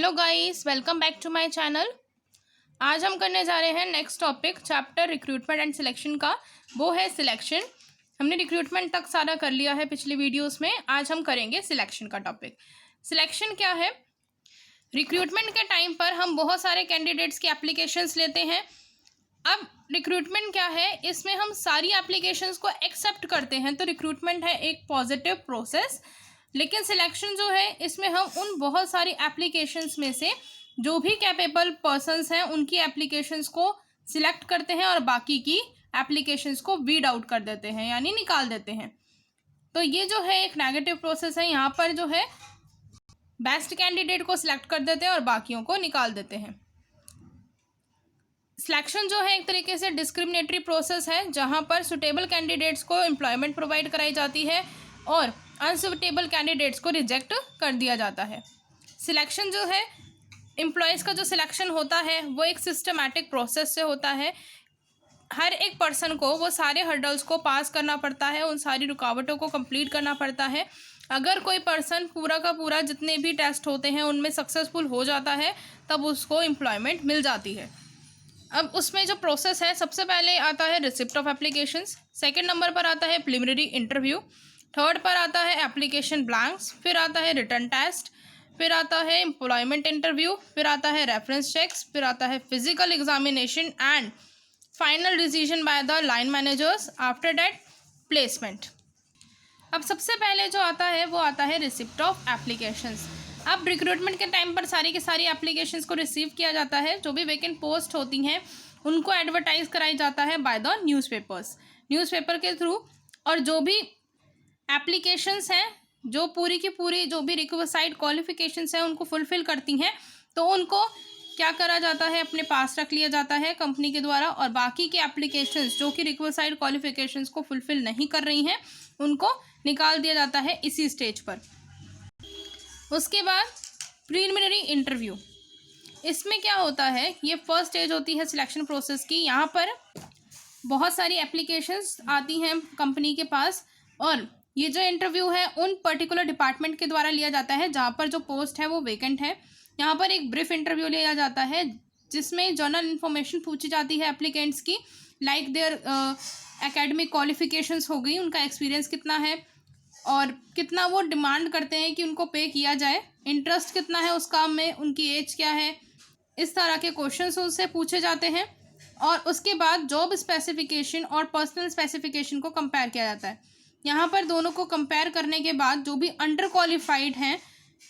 Hello guys, welcome back to my channel. आज हम करने जा रहे हैं next topic chapter recruitment and selection का। वो है सिलेक्शन। हमने रिक्रूटमेंट तक सारा कर लिया है पिछली वीडियोस में। आज हम करेंगे सिलेक्शन का टॉपिक। सिलेक्शन क्या है? रिक्रूटमेंट के टाइम पर हम बहुत सारे कैंडिडेट्स की एप्लीकेशंस लेते हैं। अब रिक्रूटमेंट क्या है, इसमें हम सारी एप्लीकेशंस को एक्सेप्ट करते हैं, तो रिक्रूटमेंट है एक पॉजिटिव प्रोसेस। लेकिन सिलेक्शन जो है, इसमें हम उन बहुत सारी एप्लीकेशंस में से जो भी कैपेबल पर्सन्स हैं उनकी एप्लीकेशंस को सिलेक्ट करते हैं और बाकी की एप्लीकेशंस को वीड आउट कर देते हैं, यानी निकाल देते हैं। तो ये जो है एक नेगेटिव प्रोसेस है। यहाँ पर जो है बेस्ट कैंडिडेट को सिलेक्ट कर देते हैं और बाकियों को निकाल देते हैं। सिलेक्शन जो है एक तरीके से डिस्क्रिमिनेटरी प्रोसेस है, जहाँ पर सुटेबल कैंडिडेट्स को एम्प्लॉयमेंट प्रोवाइड कराई जाती है और अनसुटेबल कैंडिडेट्स को रिजेक्ट कर दिया जाता है। सिलेक्शन जो है, एम्प्लॉयज़ का जो सिलेक्शन होता है वो एक सिस्टमैटिक प्रोसेस से होता है। हर एक पर्सन को वो सारे हर्डल्स को पास करना पड़ता है, उन सारी रुकावटों को कंप्लीट करना पड़ता है। अगर कोई पर्सन पूरा का पूरा जितने भी टेस्ट होते हैं उनमें सक्सेसफुल हो जाता है, तब उसको एम्प्लॉयमेंट मिल जाती है। अब उसमें जो प्रोसेस है, सबसे पहले आता है receipt of applications, second number पर आता है प्रिलिमिनरी इंटरव्यू, थर्ड पर आता है एप्लीकेशन ब्लैंक्स, फिर आता है रिटन टेस्ट, फिर आता है एम्प्लॉयमेंट इंटरव्यू, फिर आता है रेफरेंस चेक्स, फिर आता है physical examination and final decision by the line managers, after that placement. अब सबसे पहले जो आता है वो आता है रिसिप्ट ऑफ एप्लीकेशंस। अब रिक्रूटमेंट के टाइम पर सारी की सारी एप्लीकेशंस को रिसीव किया जाता है। जो भी वैकेंट पोस्ट होती हैं उनको एडवर्टाइज कराई जाता है बाय द न्यूज़पेपर के थ्रू। और जो भी एप्लीकेशंस हैं, जो पूरी की पूरी जो भी रिक्वायर्ड क्वालिफिकेशंस हैं उनको फुलफ़िल करती हैं, तो उनको क्या करा जाता है, अपने पास रख लिया जाता है कंपनी के द्वारा। और बाकी के एप्लीकेशंस जो कि रिक्वायर्ड क्वालिफिकेशंस को फुलफ़िल नहीं कर रही हैं उनको निकाल दिया जाता है इसी स्टेज पर। उसके बाद प्रीलिमिनरी इंटरव्यू। इसमें क्या होता है, ये फर्स्ट स्टेज होती है सिलेक्शन प्रोसेस की। यहाँ पर बहुत सारी एप्लीकेशंस आती हैं कंपनी के पास और ये जो इंटरव्यू है उन पर्टिकुलर डिपार्टमेंट के द्वारा लिया जाता है जहाँ पर जो पोस्ट है वो वेकेंट है। यहाँ पर एक ब्रीफ इंटरव्यू लिया जाता है जिसमें जनरल इन्फॉर्मेशन पूछी जाती है एप्लीकेंट्स की, लाइक देयर एकेडमिक क्वालिफिकेशंस हो गई, उनका एक्सपीरियंस कितना है और कितना वो डिमांड करते हैं कि उनको पे किया जाए, इंटरेस्ट कितना है उस काम में, उनकी एज क्या है, इस तरह के क्वेश्चंस उससे पूछे जाते हैं। और उसके बाद जॉब स्पेसिफिकेशन और पर्सनल स्पेसिफिकेशन को कंपेयर किया जाता है। यहाँ पर दोनों को कंपेयर करने के बाद जो भी अंडर क्वालिफाइड हैं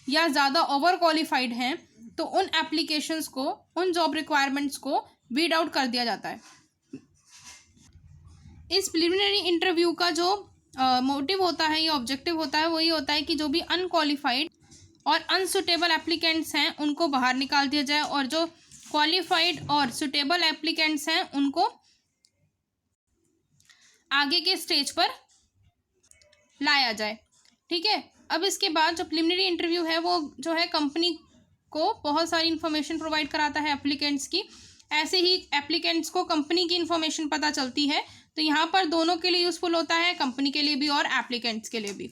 या ज़्यादा ओवर क्वालिफाइड हैं, तो उन एप्लीकेशंस को, उन जॉब रिक्वायरमेंट्स को वीड आउट कर दिया जाता है। इस प्रिलिमिनरी इंटरव्यू का जो मोटिव होता है, ये ऑब्जेक्टिव होता है, वही होता है कि जो भी अनक्वालिफाइड और अनसुटेबल एप्लीकेंट्स हैं उनको बाहर निकाल दिया जाए और जो क्वालिफाइड और सुटेबल एप्लीकेंट्स हैं उनको आगे के स्टेज पर लाया जाए। ठीक है। अब इसके बाद जो प्रिलिमिनरी इंटरव्यू है वो जो है कंपनी को बहुत सारी इन्फॉर्मेशन प्रोवाइड कराता है एप्लीकेंट्स की। ऐसे ही एप्लीकेंट्स को कंपनी की इन्फॉर्मेशन पता चलती है, तो यहाँ पर दोनों के लिए यूज़फुल होता है, कंपनी के लिए भी और एप्लीकेंट्स के लिए भी।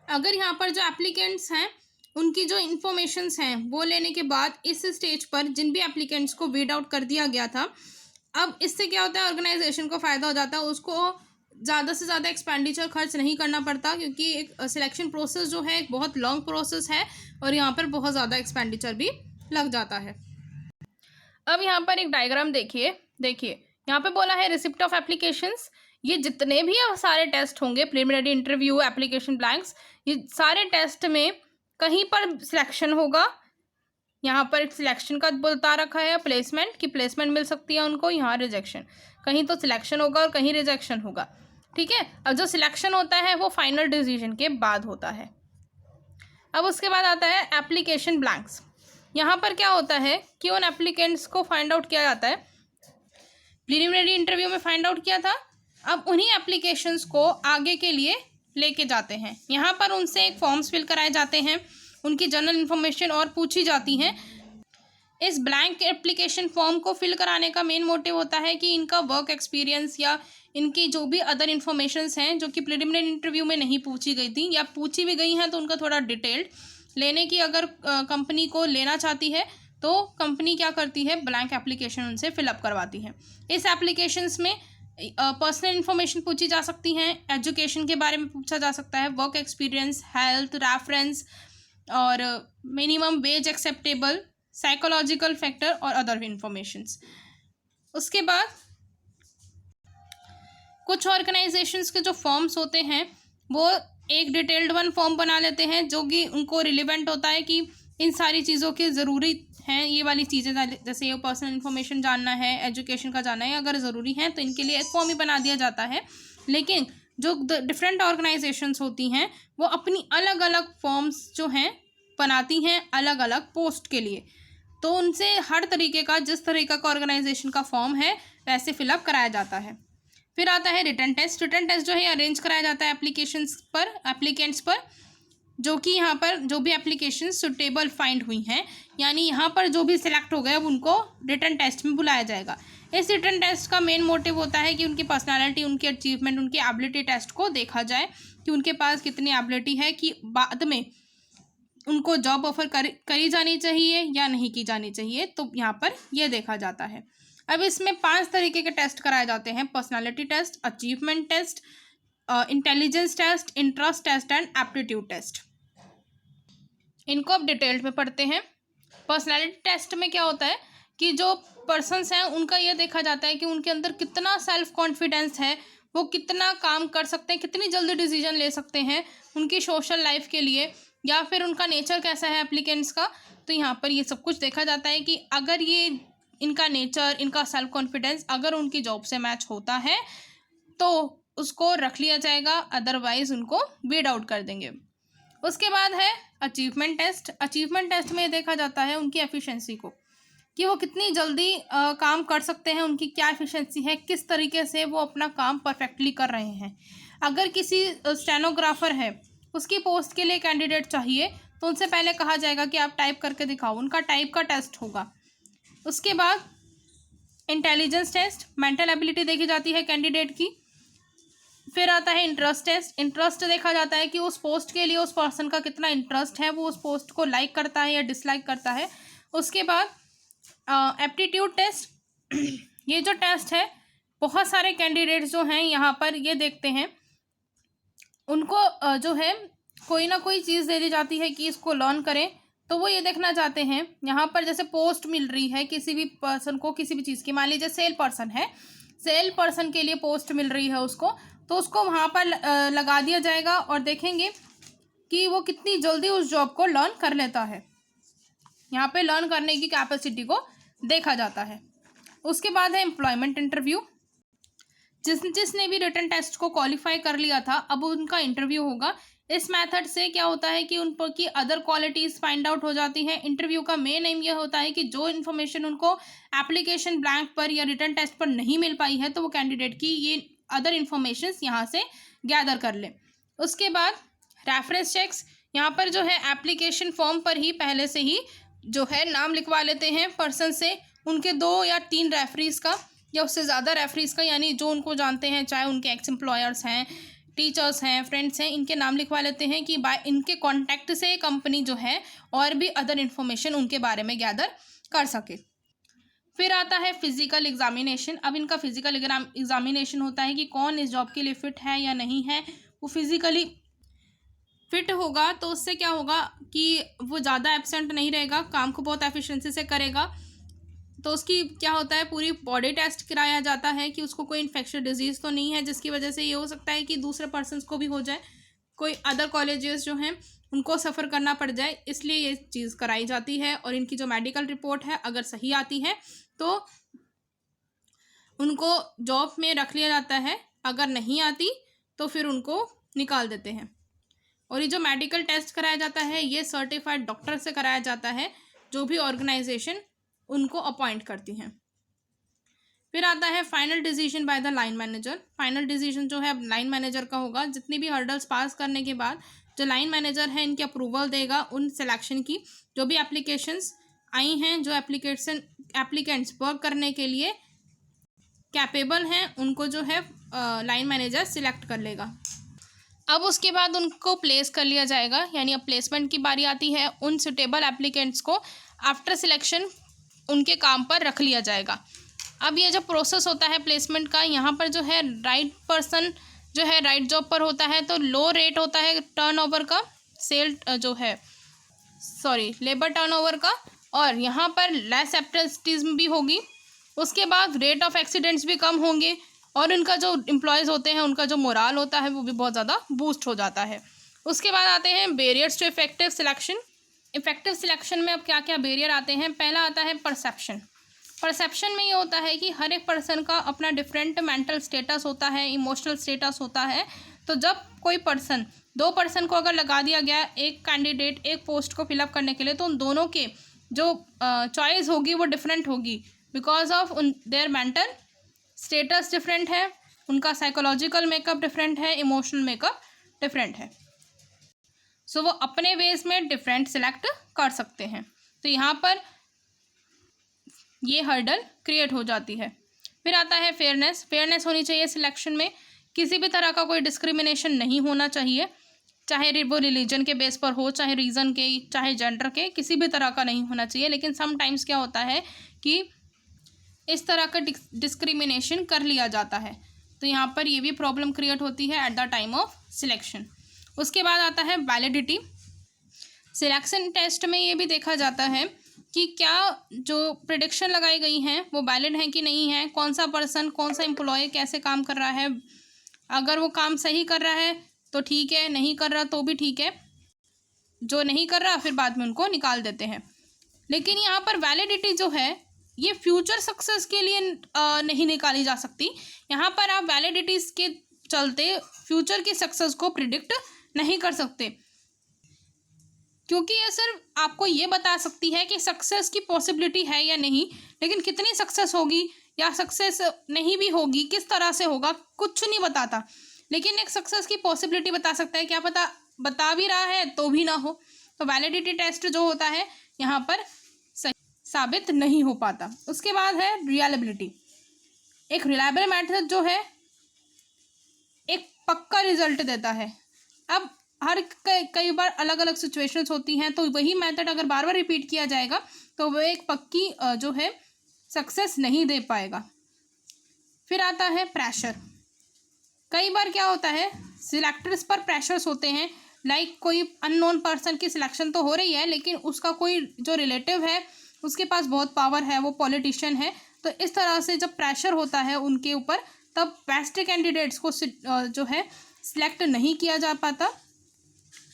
अगर यहाँ पर जो एप्लीकेंट्स हैं उनकी जो इन्फॉर्मेशंस हैं वो लेने के बाद इस स्टेज पर जिन भी एप्लीकेंट्स को वीड आउट कर दिया गया था, अब इससे क्या होता है, ऑर्गेनाइजेशन को फ़ायदा हो जाता है, उसको ज़्यादा से ज़्यादा एक्सपेंडिचर खर्च नहीं करना पड़ता, क्योंकि एक सिलेक्शन प्रोसेस जो है एक बहुत लॉन्ग प्रोसेस है और यहाँ पर बहुत ज़्यादा एक्सपेंडिचर भी लग जाता है। अब यहाँ पर एक डायग्राम देखिए यहाँ पे बोला है रिसिप्ट ऑफ एप्लीकेशंस। ये जितने भी सारे टेस्ट होंगे, प्रिलिमिनरी इंटरव्यू, एप्लीकेशन ब्लैंक्स, ये सारे टेस्ट में कहीं पर सिलेक्शन होगा। यहाँ पर सिलेक्शन का बता रखा है, प्लेसमेंट की प्लेसमेंट मिल सकती है उनको, यहाँ रिजेक्शन, कहीं तो सिलेक्शन होगा और कहीं रिजेक्शन होगा। ठीक है। अब जो सिलेक्शन होता है वो फाइनल डिसीजन के बाद होता है। अब उसके बाद आता है एप्लीकेशन ब्लैंक्स। यहाँ पर क्या होता है कि उन एप्लीकेंट्स को फाइंड आउट किया जाता है, प्रिलिमिनरी इंटरव्यू में फाइंड आउट किया था, अब उन्हीं एप्लीकेशंस को आगे के लिए लेके जाते हैं। यहाँ पर उनसे एक फॉर्म्स फिल कराए जाते हैं, उनकी जनरल इन्फॉर्मेशन और पूछी जाती हैं। इस ब्लैंक एप्लीकेशन फॉर्म को फिल कराने का मेन मोटिव होता है कि इनका वर्क एक्सपीरियंस या इनकी जो भी अदर इन्फॉर्मेशंस हैं जो कि प्रिलिमिनरी इंटरव्यू में नहीं पूछी गई थी या पूछी भी गई हैं तो उनका थोड़ा डिटेल्ड लेने की अगर कंपनी को लेना चाहती है तो कंपनी क्या करती है, ब्लैंक एप्लीकेशन उनसे फिलअप करवाती है। इस एप्लीकेशंस में पर्सनल इन्फॉर्मेशन पूछी जा सकती हैं, एजुकेशन के बारे में पूछा जा सकता है, वर्क एक्सपीरियंस, हेल्थ, रेफरेंस और minimum wage acceptable, psychological factor और अदर इन्फॉर्मेशंस। उसके बाद कुछ ऑर्गेनाइजेशंस के जो फॉर्म्स होते हैं वो एक डिटेल्ड वन फॉर्म बना लेते हैं जो कि उनको रिलेवेंट होता है कि इन सारी चीज़ों के ज़रूरी हैं, ये वाली चीज़ें जैसे ये पर्सनल इन्फॉर्मेशन जानना है, एजुकेशन का जानना है, अगर ज़रूरी है तो इनके लिए एक फॉर्म ही बना दिया जाता है। लेकिन जो डिफरेंट ऑर्गेनाइजेशंस होती हैं वो अपनी अलग अलग फॉर्म्स जो हैं बनाती हैं अलग अलग पोस्ट के लिए, तो उनसे हर तरीके का, जिस तरीके का ऑर्गेनाइजेशन का फॉर्म है वैसे फिलअप कराया जाता है। फिर आता है रिटन टेस्ट। रिटन टेस्ट जो है अरेंज कराया जाता है एप्लीकेंट्स पर, जो कि यहाँ पर जो भी एप्लीकेशन सुटेबल फाइंड हुई हैं, यानी यहाँ पर जो भी सिलेक्ट हो गए अब उनको रिटन टेस्ट में बुलाया जाएगा। इस रिटन टेस्ट का मेन मोटिव होता है कि उनकी पर्सनालिटी, उनकी अचीवमेंट, उनकी एबिलिटी टेस्ट को देखा जाए कि उनके पास कितनी एबिलिटी है कि बाद में उनको जॉब ऑफर करी जानी चाहिए या नहीं की जानी चाहिए, तो यहाँ पर यह देखा जाता है। अब इसमें 5 तरीके के टेस्ट कराए जाते हैं: personality test, achievement test, intelligence test, interest test and aptitude test. इनको अब डिटेल्ड में पढ़ते हैं। पर्सनालिटी टेस्ट में क्या होता है कि जो पर्सन्स हैं उनका यह देखा जाता है कि उनके अंदर कितना सेल्फ कॉन्फिडेंस है, वो कितना काम कर सकते हैं, कितनी जल्दी डिसीजन ले सकते हैं उनकी सोशल लाइफ के लिए, या फिर उनका नेचर कैसा है एप्लीकेंट्स का। तो यहाँ पर ये सब कुछ देखा जाता है कि अगर ये इनका नेचर, इनका सेल्फ कॉन्फिडेंस अगर उनकी जॉब से मैच होता है तो उसको रख लिया जाएगा, अदरवाइज उनको वीड आउट कर देंगे। उसके बाद है अचीवमेंट टेस्ट। अचीवमेंट टेस्ट में देखा जाता है उनकी एफिशिएंसी को, कि वो कितनी जल्दी काम कर सकते हैं, उनकी क्या एफिशिएंसी है, किस तरीके से वो अपना काम परफेक्टली कर रहे हैं। अगर किसी स्टेनोग्राफर है, उसकी पोस्ट के लिए कैंडिडेट चाहिए, तो उनसे पहले कहा जाएगा कि आप टाइप करके दिखाओ, उनका टाइप का टेस्ट होगा। उसके बाद इंटेलिजेंस टेस्ट, मेंटल एबिलिटी देखी जाती है कैंडिडेट की। फिर आता है इंटरेस्ट टेस्ट। इंटरेस्ट देखा जाता है कि उस पोस्ट के लिए उस पर्सन का कितना इंटरेस्ट है, वो उस पोस्ट को लाइक करता है या डिसलाइक करता है। उसके बाद एप्टीट्यूड टेस्ट। ये जो टेस्ट है बहुत सारे कैंडिडेट्स जो हैं यहाँ पर ये देखते हैं, उनको जो है कोई ना कोई चीज़ दे दी जाती है कि इसको लर्न करें, तो वो ये देखना चाहते हैं यहाँ पर जैसे पोस्ट मिल रही है किसी भी पर्सन को किसी भी चीज़ की, मान लीजिए सेल पर्सन है, सेल पर्सन के लिए पोस्ट मिल रही है उसको, तो उसको वहाँ पर लगा दिया जाएगा और देखेंगे कि वो कितनी जल्दी उस जॉब को लर्न कर लेता है। यहाँ पे लर्न करने की कैपेसिटी को देखा जाता है। उसके बाद है एम्प्लॉयमेंट इंटरव्यू। जिसने भी रिटन टेस्ट को क्वालिफाई कर लिया था, अब उनका इंटरव्यू होगा। इस मेथड से क्या होता है कि उन पर की अदर क्वालिटीज़ फाइंड आउट हो जाती हैं। इंटरव्यू का मेन एम यह होता है कि जो इन्फॉर्मेशन उनको एप्लीकेशन ब्लैंक पर या रिटन टेस्ट पर नहीं मिल पाई है, तो वो कैंडिडेट की ये अदर इन्फॉर्मेशन यहाँ से गैदर कर ले। उसके बाद रेफरेंस चेक्स। यहाँ पर जो है एप्लीकेशन फॉर्म पर ही पहले से ही जो है नाम लिखवा लेते हैं पर्सन से, उनके 2 या 3 रेफरीज का या उससे ज़्यादा रेफरीज का, यानी जो उनको जानते हैं, चाहे उनके एक्स एम्प्लॉयर्स हैं, टीचर्स हैं, फ्रेंड्स हैं, इनके नाम लिखवा लेते हैं कि बाय इनके कॉन्टैक्ट से कंपनी जो है और भी अदर इन्फॉर्मेशन उनके बारे में गैदर कर सके। फिर आता है फिजिकल एग्जामिनेशन। अब इनका फिजिकल एग्जामिनेशन होता है कि कौन इस जॉब के लिए फ़िट है या नहीं है। वो फिजिकली फिट होगा तो उससे क्या होगा कि वो ज़्यादा एब्सेंट नहीं रहेगा, काम को बहुत एफिशिएंसी से करेगा। तो उसकी क्या होता है, पूरी बॉडी टेस्ट कराया जाता है कि उसको कोई इन्फेक्शियस डिजीज़ तो नहीं है जिसकी वजह से ये हो सकता है कि दूसरे पर्सन्स को भी हो जाए, कोई अदर कॉलेजेस जो हैं उनको सफ़र करना पड़ जाए, इसलिए ये चीज़ कराई जाती है। और इनकी जो मेडिकल रिपोर्ट है अगर सही आती है तो उनको जॉब में रख लिया जाता है, अगर नहीं आती तो फिर उनको निकाल देते हैं। और ये जो मेडिकल टेस्ट कराया जाता है ये सर्टिफाइड डॉक्टर से कराया जाता है, जो भी ऑर्गेनाइजेशन उनको अपॉइंट करती हैं। फिर आता है final decision by the line manager. Final decision जो है अब लाइन मैनेजर का होगा। जितनी भी हर्डल्स पास करने के बाद जो लाइन मैनेजर है इनकी अप्रूवल देगा उन सिलेक्शन की। जो भी एप्लीकेशंस आई हैं, जो एप्लीकेंट्स वर्क करने के लिए कैपेबल हैं, उनको जो है लाइन मैनेजर सिलेक्ट कर लेगा। अब उसके बाद उनको प्लेस कर लिया जाएगा, यानी अब प्लेसमेंट की बारी आती है। उन सुटेबल एप्लीकेंट्स को आफ्टर सिलेक्शन उनके काम पर रख लिया जाएगा। अब ये जो प्रोसेस होता है प्लेसमेंट का, यहाँ पर जो है राइट पर्सन जो है राइट जॉब पर होता है तो लो रेट होता है टर्नओवर का, लेबर टर्नओवर का, और यहाँ पर लेस एब्सेंटीज़म भी होगी। उसके बाद रेट ऑफ एक्सीडेंट्स भी कम होंगे और उनका जो एम्प्लॉयज़ होते हैं उनका जो मोराल होता है वो भी बहुत ज़्यादा बूस्ट हो जाता है। उसके बाद आते हैं barriers to effective selection. Effective selection में अब क्या क्या बैरियर आते हैं। पहला आता है परसेप्शन। परसेप्शन में ये होता है कि हर एक पर्सन का अपना डिफरेंट मेंटल स्टेटस होता है, इमोशनल स्टेटस होता है। तो जब कोई पर्सन, दो पर्सन को अगर लगा दिया गया एक कैंडिडेट एक पोस्ट को फिलअप करने के लिए, तो उन दोनों के जो चॉइस होगी वो डिफरेंट होगी, because of their mental status different है, उनका साइकोलॉजिकल मेकअप डिफरेंट है, इमोशनल मेकअप डिफरेंट है। सो वो अपने वेज में डिफरेंट सिलेक्ट कर सकते हैं। तो यहाँ पर ये हर्डल क्रिएट हो जाती है। फिर आता है फेयरनेस। फेयरनेस होनी चाहिए सिलेक्शन में, किसी भी तरह का कोई डिस्क्रिमिनेशन नहीं होना चाहिए, चाहे वो रिलीजन के बेस पर हो, चाहे रीज़न के, चाहे जेंडर के, किसी भी तरह का नहीं होना चाहिए। लेकिन समटाइम्स क्या होता है कि इस तरह का डिस्क्रिमिनेशन कर लिया जाता है, तो यहाँ पर ये भी प्रॉब्लम क्रिएट होती है at the time of selection. उसके बाद आता है वैलिडिटी। सिलेक्शन टेस्ट में ये भी देखा जाता है कि क्या जो प्रेडिक्शन लगाई गई हैं वो वैलिड हैं कि नहीं है, कौन सा पर्सन, कौन सा एम्प्लॉय कैसे काम कर रहा है। अगर वो काम सही कर रहा है तो ठीक है, नहीं कर रहा तो भी ठीक है, जो नहीं कर रहा फिर बाद में उनको निकाल देते हैं। लेकिन यहाँ पर वैलिडिटी जो है ये फ्यूचर सक्सेस के लिए नहीं निकाली जा सकती। यहाँ पर आप वैलिडिटीज़ के चलते फ्यूचर की सक्सेस को प्रिडिक्ट नहीं कर सकते, क्योंकि ये सिर्फ आपको ये बता सकती है कि सक्सेस की पॉसिबिलिटी है या नहीं, लेकिन कितनी सक्सेस होगी या सक्सेस नहीं भी होगी, किस तरह से होगा, कुछ नहीं बताता। लेकिन एक सक्सेस की पॉसिबिलिटी बता सकता है, क्या पता बता भी रहा है तो भी ना हो। तो वैलिडिटी टेस्ट जो होता है यहाँ पर सही साबित नहीं हो पाता। उसके बाद है रिलायबिलिटी। एक रिलायबल मेथड जो है एक पक्का रिजल्ट देता है। अब कई बार अलग अलग सिचुएशंस होती हैं, तो वही मेथड अगर बार बार रिपीट किया जाएगा तो वो एक पक्की जो है सक्सेस नहीं दे पाएगा। फिर आता है प्रेशर। कई बार क्या होता है सिलेक्टर्स पर प्रेशर्स होते हैं, लाइक कोई अननोन पर्सन की सिलेक्शन तो हो रही है लेकिन उसका कोई जो रिलेटिव है उसके पास बहुत पावर है, वो पॉलिटिशियन है। तो इस तरह से जब प्रेशर होता है उनके ऊपर, तब बेस्ट कैंडिडेट्स को जो है सिलेक्ट नहीं किया जा पाता।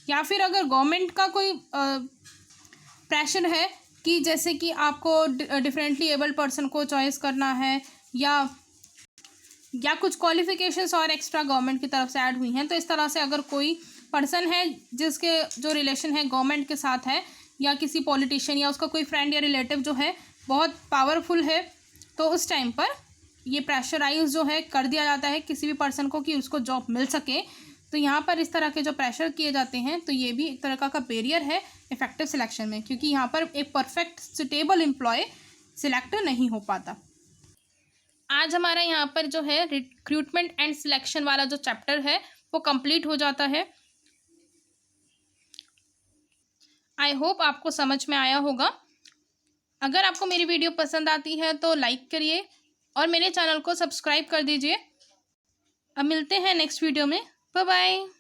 या फिर अगर गवर्नमेंट का कोई प्रेशर है कि जैसे कि आपको डिफरेंटली एबल्ड पर्सन को चॉइस करना है, या कुछ क्वालिफिकेशंस और एक्स्ट्रा गवर्नमेंट की तरफ से ऐड हुई हैं, तो इस तरह से अगर कोई पर्सन है जिसके जो रिलेशन है गवर्नमेंट के साथ है, या किसी पॉलिटिशियन या उसका कोई फ्रेंड या रिलेटिव जो है बहुत पावरफुल है, तो उस टाइम पर ये प्रेशराइज जो है कर दिया जाता है किसी भी पर्सन को कि उसको जॉब मिल सके। तो यहाँ पर इस तरह के जो प्रेशर किए जाते हैं, तो ये भी एक तरह का बैरियर है इफेक्टिव सिलेक्शन में, क्योंकि यहाँ पर एक परफेक्ट सुटेबल एम्प्लॉय सिलेक्ट नहीं हो पाता। आज हमारा यहाँ पर जो है रिक्रूटमेंट एंड सिलेक्शन वाला जो चैप्टर है वो कंप्लीट हो जाता है। आई होप आपको समझ में आया होगा। अगर आपको मेरी वीडियो पसंद आती है तो लाइक करिए और मेरे चैनल को सब्सक्राइब कर दीजिए। अब मिलते हैं नेक्स्ट वीडियो में। Bye bye.